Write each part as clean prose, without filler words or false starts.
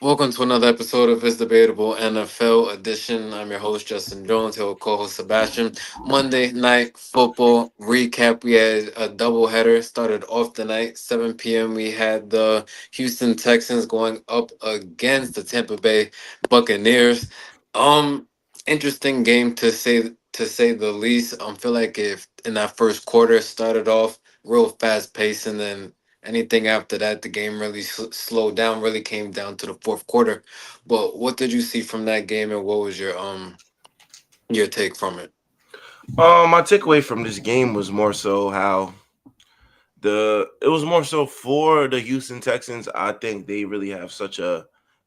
Welcome to another episode of It's Debatable NFL edition. I'm your host, Justin Jones, here with co-host Sebastian. Monday night football recap. We had a doubleheader. Started off the night, 7 p.m. We had the Houston Texans going up against the Tampa Bay Buccaneers. Um, Interesting game to say the least. Feel like if in that first quarter started off real fast pace and then anything after that, the game really slowed down. Really came down to the fourth quarter. But what did you see from that game, and what was your take from it? My takeaway from this game was more so how it was more so for the Houston Texans. I think they really have such a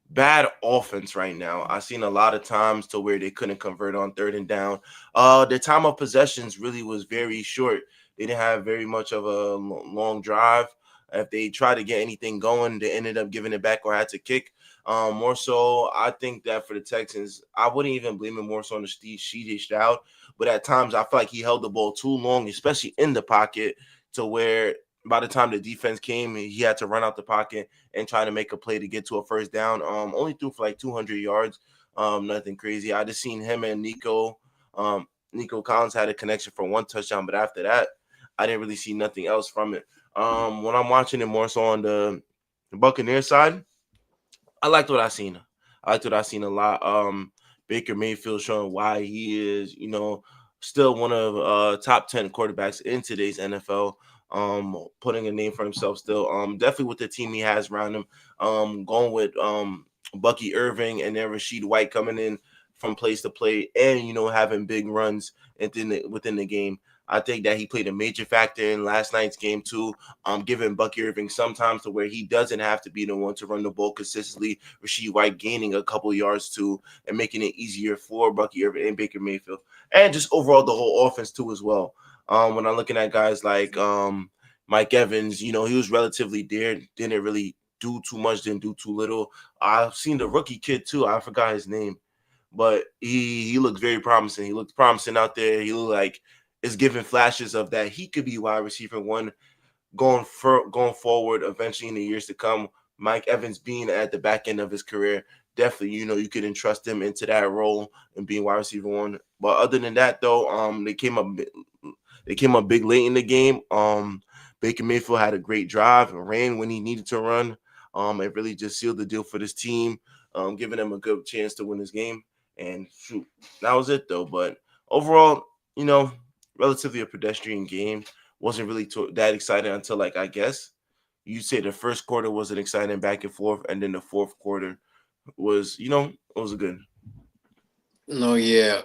bad offense right now. I've seen a lot of times to where they couldn't convert on third and down. The time of possessions really was very short. They didn't have very much of a long drive. If they tried to get anything going, they ended up giving it back or had to kick. More so, I think that for the Texans, I wouldn't even blame it more so on the CJ Stroud. But at times, I feel like he held the ball too long, especially in the pocket, to where by the time the defense came, he had to run out the pocket and try to make a play to get to a first down. Only threw for like 200 yards. Nothing crazy. I just seen him and Nico. Nico Collins had a connection for one touchdown, but after that, I didn't really see nothing else from it. When I'm watching it more so on the Buccaneers side, I liked what I seen. I liked what I seen a lot. Baker Mayfield showing why he is, still one of top 10 quarterbacks in today's NFL. Putting a name for himself still. Definitely with the team he has around him. Going with Bucky Irving and then Rashid White coming in from place to play, and having big runs within the game. I think that he played a major factor in last night's game too. Giving Bucky Irving sometimes to where he doesn't have to be the one to run the ball consistently. Rashid White gaining a couple yards too and making it easier for Bucky Irving and Baker Mayfield, and just overall the whole offense too as well. When I'm looking at guys like Mike Evans, he was relatively there, didn't really do too much, didn't do too little. I've seen the rookie kid too. I forgot his name, but he looks very promising. He looks promising out there. He looked like is giving flashes of that he could be wide receiver one going forward eventually in the years to come. Mike Evans being at the back end of his career, definitely you could entrust him into that role and being wide receiver one. But other than that though, they came up big late in the game. Baker Mayfield had a great drive and ran when he needed to run. It really just sealed the deal for this team, giving them a good chance to win this game. And shoot, that was it though. But overall, you know, relatively a pedestrian game. Wasn't really that exciting until like I guess you'd say the first quarter was an exciting back and forth, and then the fourth quarter was it was good. No, yeah.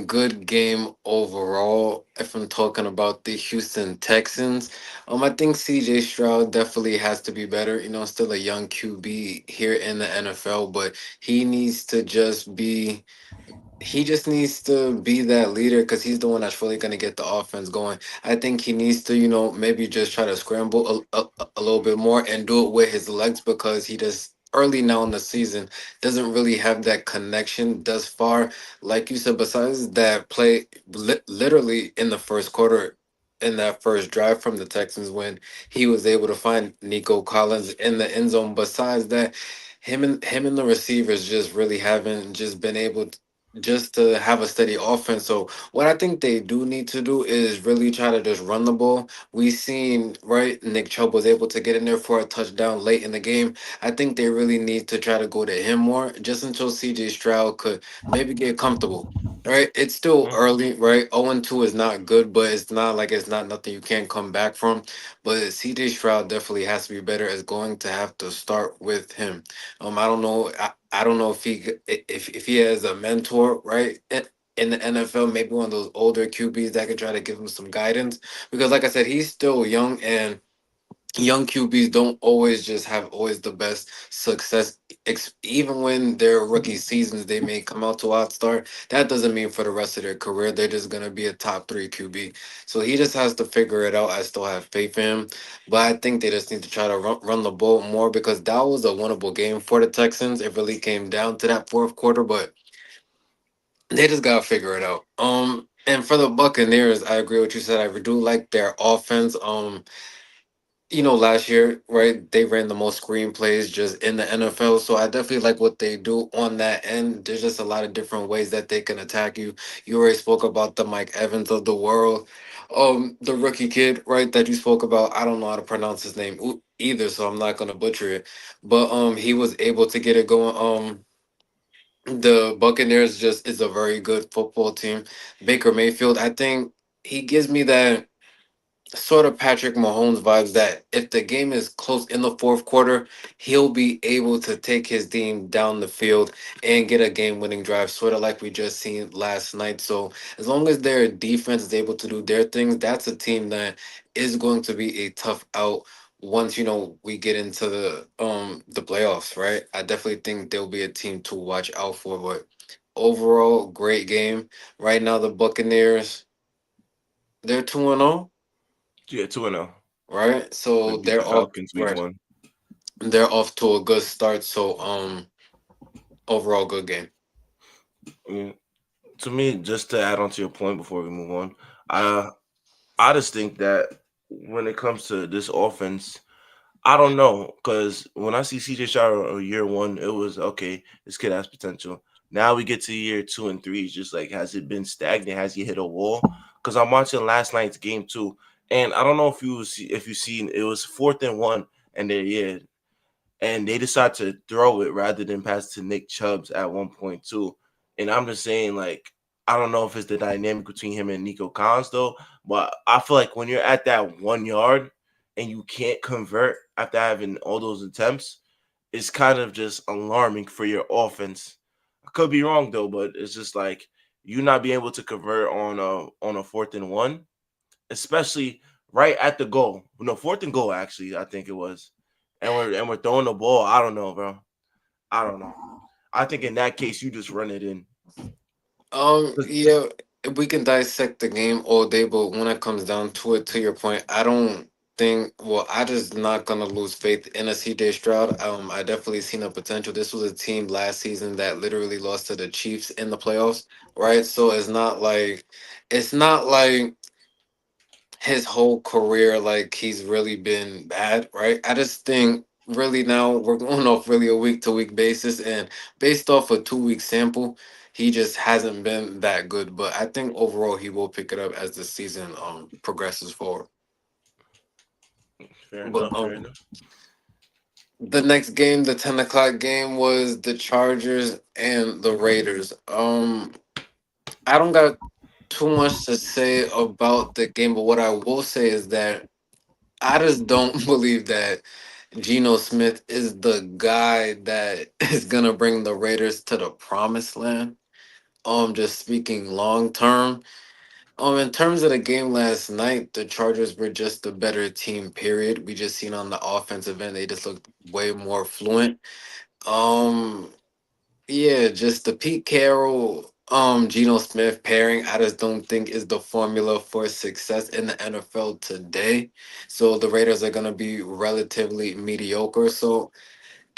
Good game overall. If I'm talking about the Houston Texans, I think CJ Stroud definitely has to be better. Still a young QB here in the NFL, but he needs to just be he just needs to be that leader because he's the one that's really going to get the offense going. I think he needs to, maybe just try to scramble a little bit more and do it with his legs because he just early now in the season doesn't really have that connection thus far. Like you said, besides that play, literally in the first quarter, in that first drive from the Texans when he was able to find Nico Collins in the end zone. Besides that, him and the receivers just really haven't just been able just to have a steady offense. So what I think they do need to do is really try to just run the ball. We seen right Nick Chubb was able to get in there for a touchdown late in the game. I think they really need to try to go to him more just until CJ Stroud could maybe get comfortable. Right, it's still Mhm. early, right? 0-2 is not good, but it's not like it's not nothing you can't come back from. But CJ Stroud definitely has to be better. It's going to have to start with him. I don't know. I don't know if he has a mentor, right? In the NFL, maybe one of those older QBs that can try to give him some guidance. Because, like I said, he's still young, and young QBs don't always just have always the best success. Even when their rookie seasons, they may come out to outstar. That doesn't mean for the rest of their career they're just gonna be a top three QB. So he just has to figure it out. I still have faith in him, but I think they just need to try to run the ball more because that was a winnable game for the Texans. It really came down to that fourth quarter, but they just gotta figure it out. And for the Buccaneers, I agree with what you said. I do like their offense. last year, right, they ran the most screenplays just in the NFL. So I definitely like what they do on that end. There's just a lot of different ways that they can attack you. You already spoke about the Mike Evans of the world. The rookie kid, right, that you spoke about. I don't know how to pronounce his name either, so I'm not gonna butcher it. But he was able to get it going. The Buccaneers just is a very good football team. Baker Mayfield, I think he gives me that sort of Patrick Mahomes vibes that if the game is close in the fourth quarter, he'll be able to take his team down the field and get a game winning drive, sort of like we just seen last night. So as long as their defense is able to do their things, that's a team that is going to be a tough out once we get into the playoffs, right? I definitely think there'll be a team to watch out for, but overall great game. Right now the Buccaneers, they're 2-0, Yeah, 2-0. right? They So beat the they're off, Falcons week right? one. They're off to a good start. So overall good game. Yeah. To me, just to add on to your point before we move on, I I just think that when it comes to this offense, I don't know because when I see CJ Stroud on year one, it was okay. This kid has potential. Now we get to year two and three. It's just like, has it been stagnant? Has he hit a wall? Because I'm watching last night's game too, and I don't know if you seen it was 4th and 1, and they decide to throw it rather than pass to Nick Chubbs at one point too. And I'm just saying, like, I don't know if it's the dynamic between him and Nico Collins though, but I feel like when you're at that 1 yard and you can't convert after having all those attempts, it's kind of just alarming for your offense. I could be wrong though, but it's just like you not being able to convert on a 4th and 1, especially right at the goal. No, 4th and goal actually, I think it was. And we're throwing the ball. I don't know, bro. I don't know. I think in that case you just run it in. Yeah, we can dissect the game all day, but when it comes down to it, to your point, I don't think. Well, I just not gonna lose faith in a CJ Stroud. I definitely seen a potential. This was a team last season that literally lost to the Chiefs in the playoffs, right? So it's not like his whole career like he's really been bad, right? I just think really now we're going off really a week to week basis, and based off a 2 week sample, he just hasn't been that good. But I think overall he will pick it up as the season progresses forward. Fair But enough. Fair enough. the next game, the 10 o'clock game, was the Chargers and the Raiders. I don't got too much to say about the game, but what I will say is that I just don't believe that Geno Smith is the guy that is gonna bring the Raiders to the promised land. Just speaking long term. In terms of the game last night, the Chargers were just a better team. Period. We just seen on the offensive end, they just looked way more fluent. Um, yeah, just the Pete Carroll, Geno Smith pairing. I just don't think is the formula for success in the NFL today. So the Raiders are gonna be relatively mediocre. So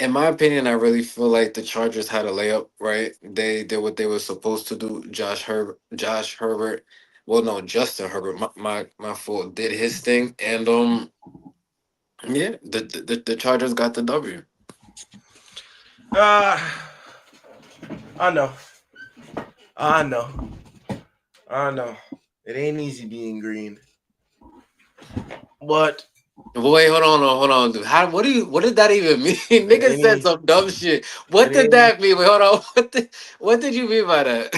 in my opinion, I really feel like the Chargers had a layup, right? They did what they were supposed to do. Josh Herbert, well, no, Justin Herbert, my fault, did his thing, and yeah, the Chargers got the W. Uh, I know. I know. I know. It ain't easy being green, but Wait, hold on, dude. What did that even mean? it Nigga ain't said easy. some dumb shit. It What did ain't that mean? Wait, hold on. What did you mean by that?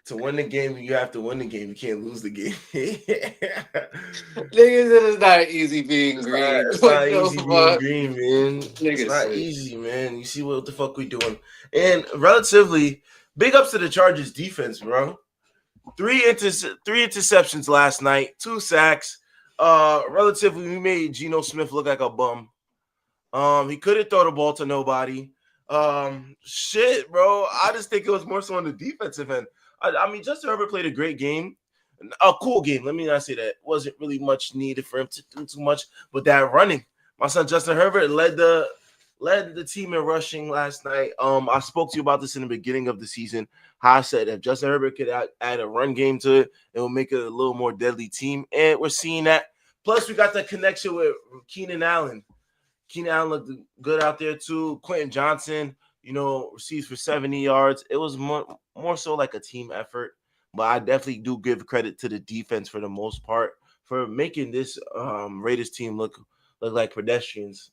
to win the game. You have to win the game. You can't lose the game. Nigga said it's not easy being green. It's What not the easy being fuck? green, man. It's Nigga not said. easy, man. You see what the fuck we doing. And relatively big ups to the Chargers defense, bro. Three interceptions last night, 2 sacks. Relatively we made Geno Smith look like a bum. He couldn't throw the ball to nobody. Shit, bro. I just think it was more so on the defensive end. I mean, Justin Herbert played a great game, a cool game. Let me not say that wasn't really much needed for him to do too much, but that running, my son Justin Herbert led the team in rushing last night. I spoke to you about this in the beginning of the season. How I said if Justin Herbert could add a run game to it, it will make it a little more deadly team, and we're seeing that. Plus, we got the connection with Keenan Allen. Keenan Allen looked good out there too. Quentin Johnson, receives for 70 yards. It was more so like a team effort, but I definitely do give credit to the defense for the most part for making this Raiders team look like pedestrians.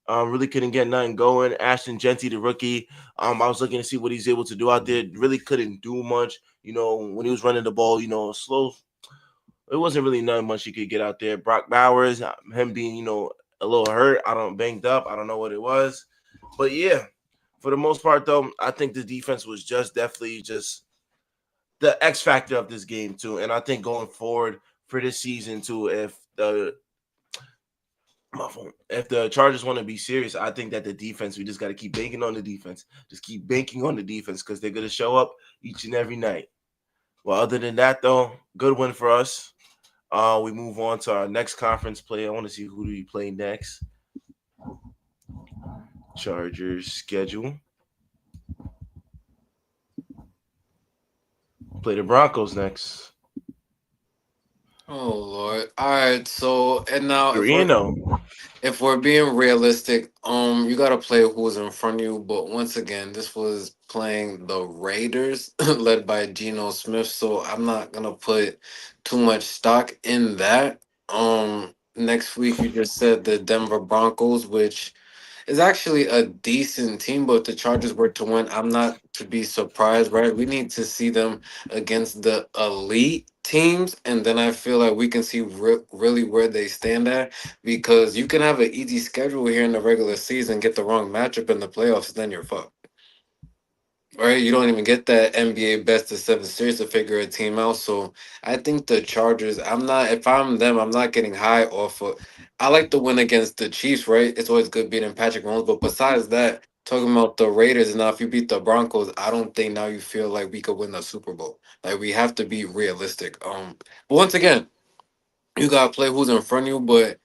Really couldn't get nothing going. Ashton Genty, the rookie, I was looking to see what he's able to do out there. Really couldn't do much. When he was running the ball, slow. It wasn't really nothing much he could get out there. Brock Bowers, him being, a little hurt. I don't banged up. I don't know what it was. But yeah, for the most part though, I think the defense was just definitely just the X factor of this game too. And I think going forward for this season too, if the Chargers want to be serious, I think that the defense, we just got to keep banking on the defense. Just keep banking on the defense because they're going to show up each and every night. Well, other than that, though, good win for us. We move on to our next conference play. I want to see who do we play next. Chargers schedule. Play the Broncos next. Oh Lord. All right. So and now if we're 3-0. if we're being realistic, you gotta play who's in front of you. But once again, this was playing the Raiders, led by Geno Smith. So I'm not gonna put too much stock in that. Next week you just said the Denver Broncos, which is actually a decent team. But if the Chargers were to win, I'm not to be surprised, right? We need to see them against the elite teams, and then I feel like we can see really where they stand at, because you can have an easy schedule here in the regular season, get the wrong matchup in the playoffs, then you're fucked. Right, you don't even get that NBA best of seven series to figure a team out. So I think the Chargers. I'm not. If I'm them, I'm not getting high off of. I like the win against the Chiefs. Right, it's always good beating Patrick Mahomes. But besides that, talking about the Raiders, now if you beat the Broncos, I don't think now you feel like we could win the Super Bowl. Like we have to be realistic. But once again, you gotta play who's in front of you. But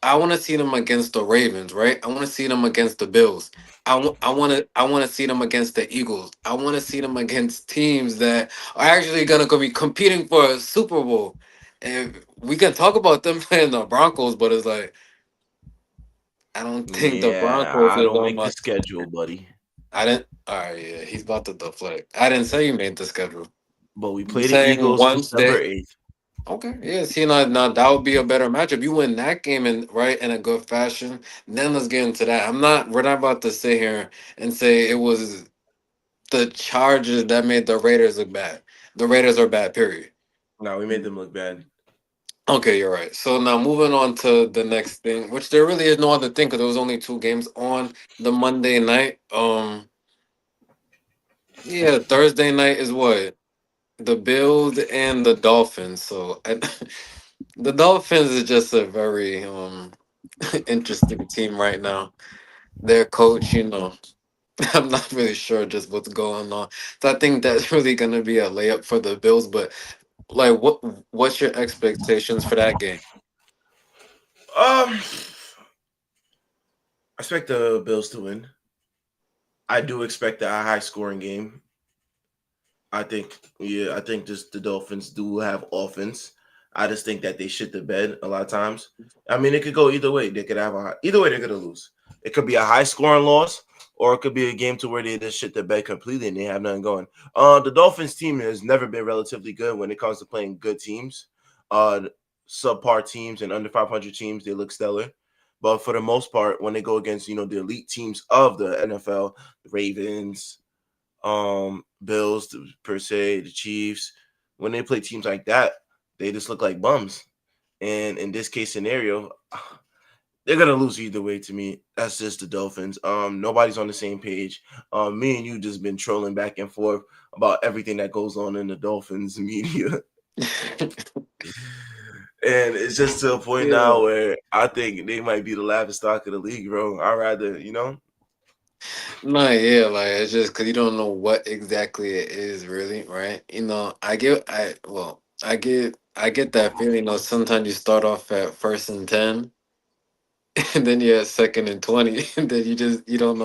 I want to see them against the Ravens, right? I want to see them against the Bills. I want to see them against the Eagles. I want to see them against teams that are actually gonna go be competing for a Super Bowl. And we can talk about them playing the Broncos, but it's like I don't think the Yeah, Broncos I is don't on make my. the schedule, buddy. I didn't. All right, yeah, he's about to deflect. I didn't say you made the schedule. But we You play the saying Eagles Wednesday? December 8th. Okay, yeah. See, now that would be a better matchup. You win that game in right in a good fashion. Then let's get into that. I'm not. We're not about to sit here and say it was the Chargers that made the Raiders look bad. The Raiders are bad. Period. Now we made them look bad. Okay, you're right. So now moving on to the next thing, which there really is no other thing because there was only two games on the Monday night. Yeah, Thursday night is what the Bills and the Dolphins. So the Dolphins is just a very interesting team right now. Their coach, I'm not really sure just what's going on. So I think that's really gonna be a layup for the Bills. But like, what's your expectations for that game? I expect the Bills to win. I do expect a high scoring game. I think just the Dolphins do have offense. I just think that they shit the bed a lot of times. I mean, it could go either way. They could have either way. They're gonna lose. It could be a high scoring loss, or it could be a game to where they just shit the bed completely and they have nothing going. The Dolphins team has never been relatively good when it comes to playing good teams. Uh, Subpar teams and under 500 teams, they look stellar. But for the most part, when they go against the elite teams of the NFL, the Ravens, Bills per se, the Chiefs, when they play teams like that, they just look like bums. And in this case scenario, they're gonna lose either way to me. That's just the Dolphins. Nobody's on the same page. Me and you just been trolling back and forth about everything that goes on in the Dolphins media. And it's just to a point Yeah. now where I think they might be the laughing stock of the league, bro. I'd rather, No, yeah, like it's just because you don't know what exactly it is, really, right? I get that feeling. Sometimes you start off at 1st and 10, and then you're at second and 20, and then you don't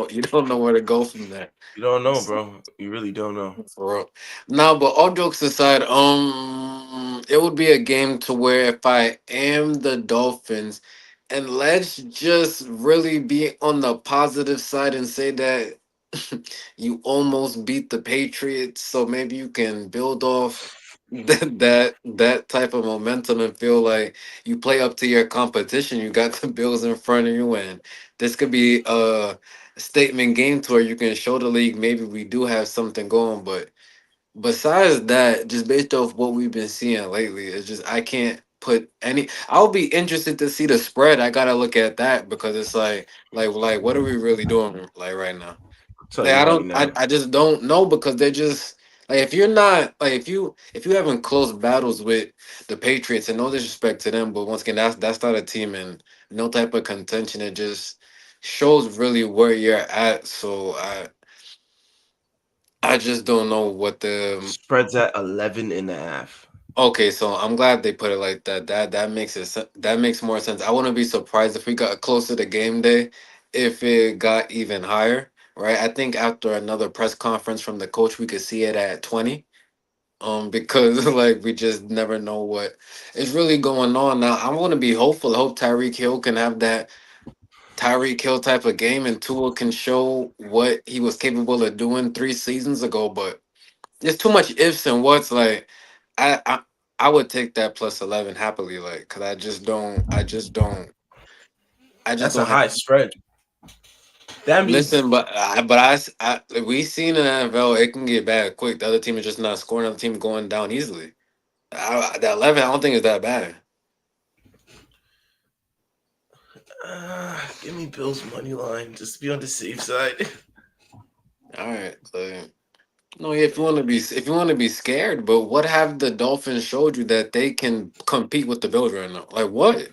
know where to go from there. You don't know, bro. You really don't know. For real. No, but all jokes aside, it would be a game to where if I am the Dolphins, and let's just really be on the positive side and say that you almost beat the Patriots, so maybe you can build off that type of momentum and feel like you play up to your competition. You got the Bills in front of you, and this could be a statement game to where you can show the league maybe we do have something going. But besides that, just based off what we've been seeing lately, it's just I can't put any. I'll be interested to see the spread. I gotta look at that because it's like what are we really doing like right now? I'll tell Like you I right don't now. I just don't know because they're just like if you're not like if you having close battles with the Patriots and no disrespect to them, but once again that's not a team and no type of contention. It just shows really where you're at. So I just don't know what the Spreads at 11 and a half. okay. So I'm glad they put it like that. That makes that makes more sense. I wouldn't be surprised if we got closer to game day if it got even higher. Right, I think after another press conference from the coach, we could see it at 20. Because like we just never know what is really going on. Now I want to be hopeful. I hope Tyreek Hill can have that Tyreek Hill type of game, and Tua can show what he was capable of doing 3 seasons ago. But there's too much ifs and whats. Like I I, I would take that plus 11 happily. Like because I just That's a don't have. high spread. That means Listen, we seen in the NFL it can get bad quick. The other team is just not scoring. The other team going down easily. That 11, I don't think is that bad. give me Bills money line just to be on the safe side. All right, so no, yeah, if you want to be scared, but what have the Dolphins showed you that they can compete with the Bills right now? Like what?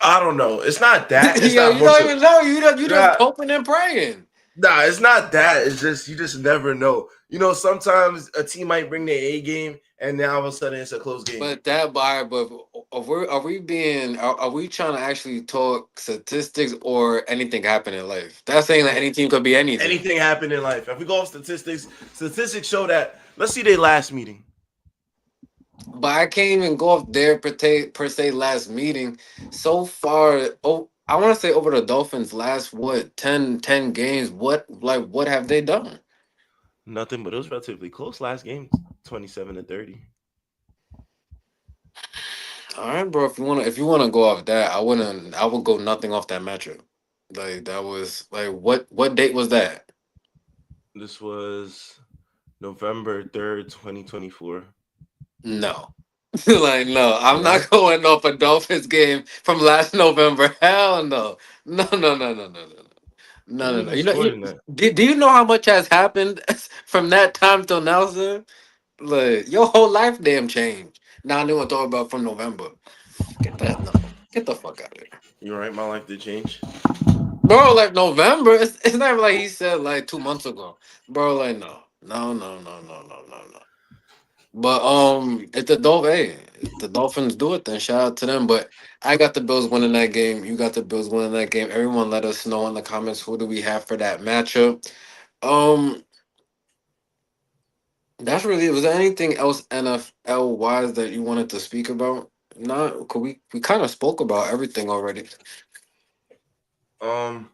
I don't know. It's not that. It's Yo, not you more don't so. even know. You just Nah, hoping and praying. nah, it's not that. It's just you just never know. You know, sometimes a team might bring their A game, and now all of a sudden it's a close game. But that bar, but are we trying to actually talk statistics or anything happen in life? That's saying that any team could be anything. Anything happened in life. If we go off statistics, statistics show that. Let's see their last meeting. But I can't even go off their per se last meeting. So far, oh, I want to say over the Dolphins last what 10 games. What have they done? Nothing, but it was relatively close last game, 27-30. All right, bro. If you wanna go off that, I wouldn't. I would go nothing off that matchup. Like that was like what date was that? This was November 3rd, 2024. No. Like no, I'm What? not going off a Dolphins game from last November. Hell no. No, no, no, no, no, no, no. Who No, no, no. even scored in that? Do you know how much has happened from that time till now, sir? Like your whole life damn changed. Now they want to talk about from November. Get that no. Get the fuck out of here. You're right, my life did change. Bro, like November, it's not even like he said like 2 months ago. Bro, like no. No, no, no, no, no, no, no. But if the Dolphins do it, then shout out to them. But I got the Bills winning that game. You got the Bills winning that game. Everyone let us know in the comments who do we have for that matchup. Um That's really it. Was there anything else NFL wise that you wanted to speak about? Not, cause we kind of spoke about everything already. Um,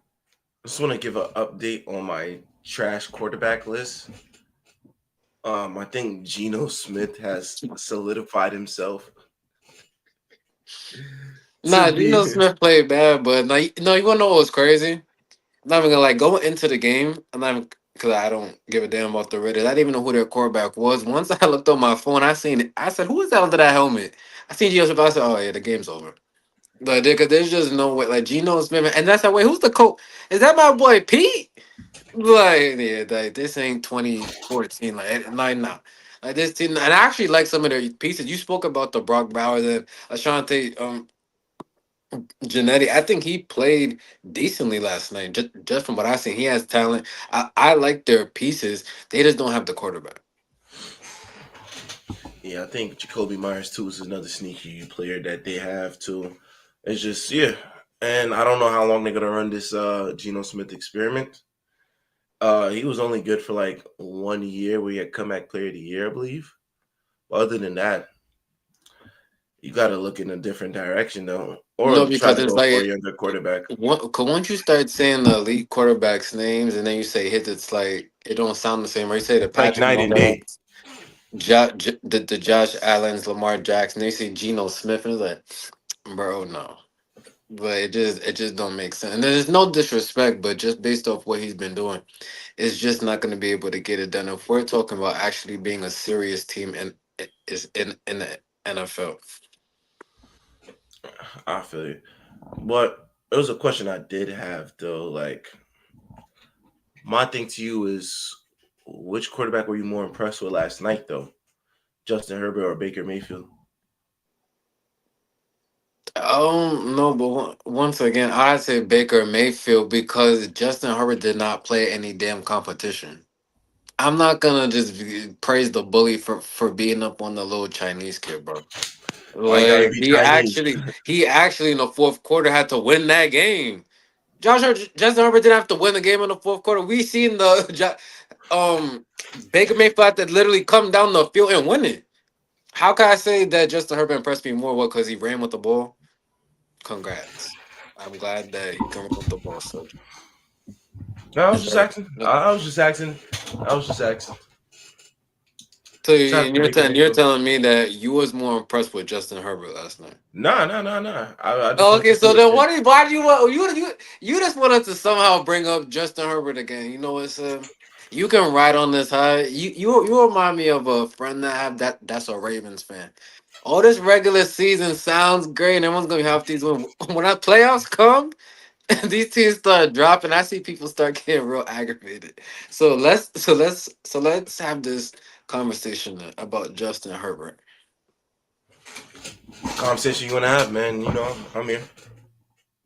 I just want to give an update on my trash quarterback list. I think Geno Smith has solidified himself to Nah, be. Geno Smith played bad, but no, you wanna know what was crazy? I'm not even gonna like going into the game. I'm not even because I don't give a damn about the Raiders. I didn't even know who their quarterback was. Once I looked on my phone, I seen it. I said, "Who is that under that helmet?" I seen Geno Smith. I said, "Oh yeah, the game's over." Like, cause there's just no way. Like Geno Smith, and that's that way. Who's the coach? Is that my boy Pete? Like, yeah, like this ain't 2014. Like nah. Like this team, and I actually like some of their pieces. You spoke about the Brock Bowers and Ashante Janetti. I think he played decently last night. Just from what I seen, he has talent. I like their pieces. They just don't have the quarterback. Yeah, I think Jacoby Myers too is another sneaky player that they have too. It's just yeah. and I don't know how long they're gonna run this Geno Smith experiment. He was only good for like 1 year where he had comeback player of the year, I believe. But other than that, you got to look in a different direction though, No, or try because to it's go for a like younger quarterback. once you start saying the elite quarterbacks' names and then you say hits, it's like it don't sound the same. Or you say the It's like Patrick night and day. Mahomes, the Josh Allen's, Lamar Jackson. They say Geno Smith, and it's like, bro, no. But it just don't make sense. And there's no disrespect, but just based off what he's been doing, it's just not going to be able to get it done. If we're talking about actually being a serious team and is in the NFL. I feel you. But it was a question I did have though. Like my thing to you is, which quarterback were you more impressed with last night though? Justin Herbert or Baker Mayfield? No, but once again, I'd say Baker Mayfield because Justin Herbert did not play any damn competition. I'm not gonna just praise the bully for being up on the little Chinese kid, bro. Why you gotta Like be Chinese? he actually in the fourth quarter had to win that game. Justin Herbert didn't have to win the game in the fourth quarter. We seen the Baker Mayfield had to literally come down the field and win it. How can I say that Justin Herbert impressed me more? What, because he ran with the ball? Congrats. I'm glad that he can run with the ball. So, No, I was and just asking. I was just asking. I was just asking. Shout out and to Baker you're Mayfield. telling me that you was more impressed with Justin Herbert last night. Nah, nah, nah, nah. I just Oh, want to okay, see so the then kid. why do you want you just wanted to somehow bring up Justin Herbert again? You know what, you can ride on this high. You remind me of a friend that I have that's a Ravens fan. All this regular season sounds great, and everyone's gonna have these when that playoffs come, and these teams start dropping. I see people start getting real aggravated. So let's have this conversation about Justin Herbert Conversation you want to have, man. You know, I'm here.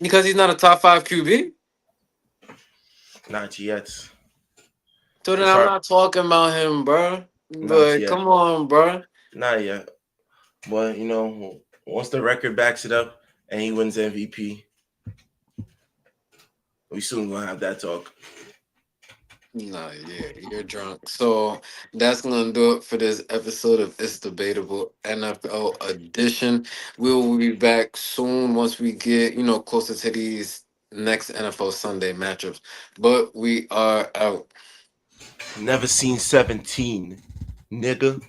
because he's not a top five QB. Not yet. So then It's I'm hard. not talking about him, bro. Not But yet. come on, bro. Not yet. But you know, once the record backs it up and he wins MVP, we soon gonna have that talk. No, yeah, you're drunk. So that's gonna do it for this episode of It's Debatable NFL edition. We will be back soon once we get closer to these next NFL Sunday matchups. But we are out. Never seen 17, nigga.